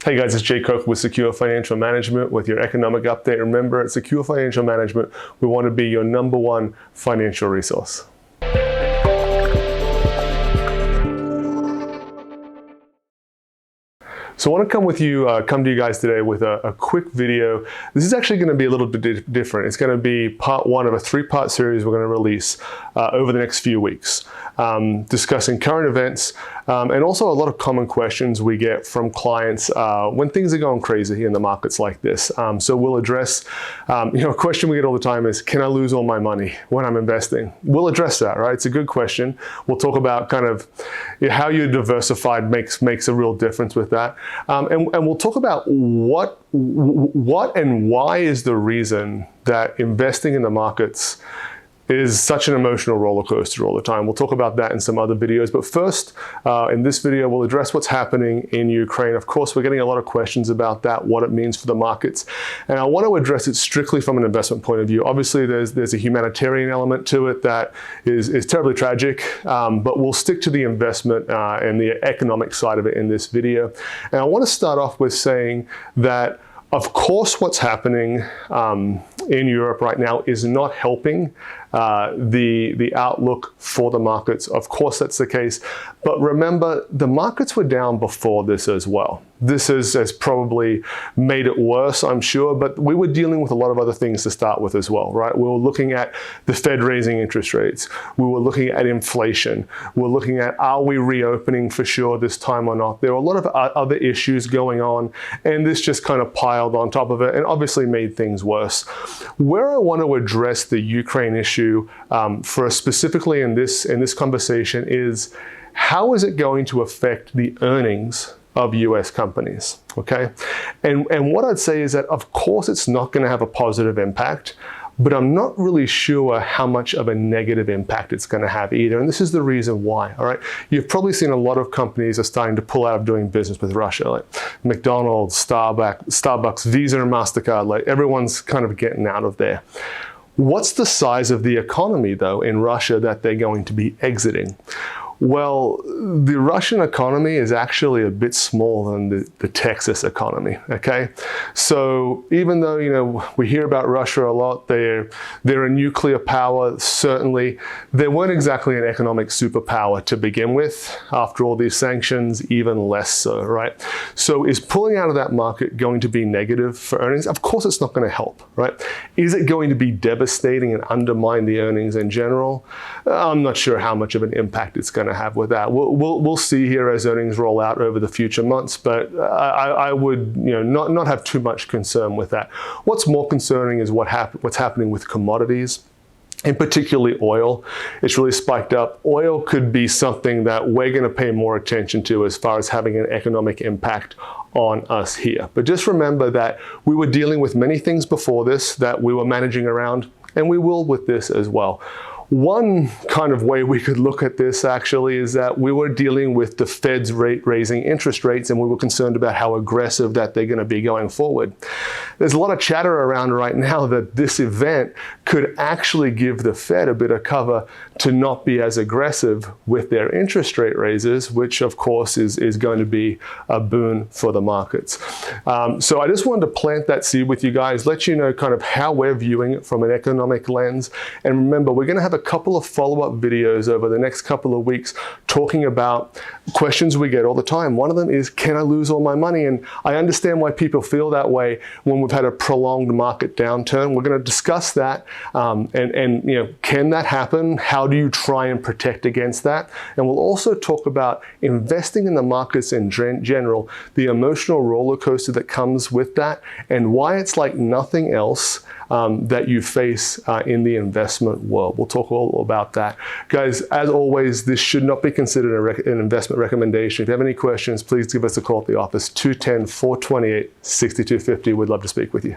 Hey guys, it's Jay Cook with Secure Financial Management with your economic update. Remember, at Secure Financial Management, we want to be your #1 financial resource. So I want to come to you guys today with a quick video. This is actually going to be a little bit different. It's going to be part 1 of a 3-part series we're going to release over the next few weeks, discussing current events and also a lot of common questions we get from clients when things are going crazy in the markets like this. So we'll address, a question we get all the time is, can I lose all my money when I'm investing? We'll address that, right? It's a good question. We'll talk about kind of how you're diversified makes a real difference with that. And we'll talk about what and why is the reason that investing in the markets is such an emotional roller coaster all the time. We'll talk about that in some other videos. But first, in this video, we'll address what's happening in Ukraine. Of course, we're getting a lot of questions about that, what it means for the markets. And I want to address it strictly from an investment point of view. Obviously, there's a humanitarian element to it that is terribly tragic, but we'll stick to the investment and the economic side of it in this video. And I want to start off with saying that, of course, what's happening in Europe right now is not helping the outlook for the markets. Of course, that's the case. But remember, the markets were down before this as well. This has probably made it worse, I'm sure, but we were dealing with a lot of other things to start with as well, right? We were looking at the Fed raising interest rates. We were looking at inflation. We're looking at, are we reopening for sure this time or not? There were a lot of other issues going on, and this just kind of piled on top of it and obviously made things worse. Where I want to address the Ukraine issue for us specifically in this conversation is, how is it going to affect the earnings of US companies, okay? And what I'd say is that, of course, it's not going to have a positive impact, but I'm not really sure how much of a negative impact it's going to have either. And this is the reason why, all right? You've probably seen a lot of companies are starting to pull out of doing business with Russia, like McDonald's, Starbucks, Visa and MasterCard, like everyone's kind of getting out of there. What's the size of the economy, though, in Russia that they're going to be exiting? Well, the Russian economy is actually a bit smaller than the Texas economy, okay? So even though, we hear about Russia a lot, they're a nuclear power, certainly. They weren't exactly an economic superpower to begin with. After all these sanctions, even less so, right? So is pulling out of that market going to be negative for earnings? Of course it's not going to help, right? Is it going to be devastating and undermine the earnings in general? I'm not sure how much of an impact it's going to have with that. We'll see here as earnings roll out over the future months, but I would not have too much concern with that. What's more concerning is what's happening with commodities, and particularly oil. It's really spiked up. Oil could be something that we're going to pay more attention to as far as having an economic impact on us here. But just remember that we were dealing with many things before this that we were managing around, and we will with this as well. One kind of way we could look at this actually is that we were dealing with the Fed's raising interest rates, and we were concerned about how aggressive that they're going to be going forward. There's a lot of chatter around right now that this event could actually give the Fed a bit of cover to not be as aggressive with their interest rate raises, which of course is going to be a boon for the markets. So I just wanted to plant that seed with you guys, let you know kind of how we're viewing it from an economic lens. And remember, we're going to have a couple of follow-up videos over the next couple of weeks talking about questions we get all the time. One of them is, can I lose all my money? And I understand why people feel that way when we've had a prolonged market downturn. We're going to discuss that and can that happen? How do you try and protect against that? And we'll also talk about investing in the markets in general, the emotional roller coaster that comes with that, and why it's like nothing else that you face in the investment world. We'll talk all about that. Guys, as always, this should not be considered an investment recommendation. If you have any questions, please give us a call at the office, 210-428-6250. We'd love to speak with you.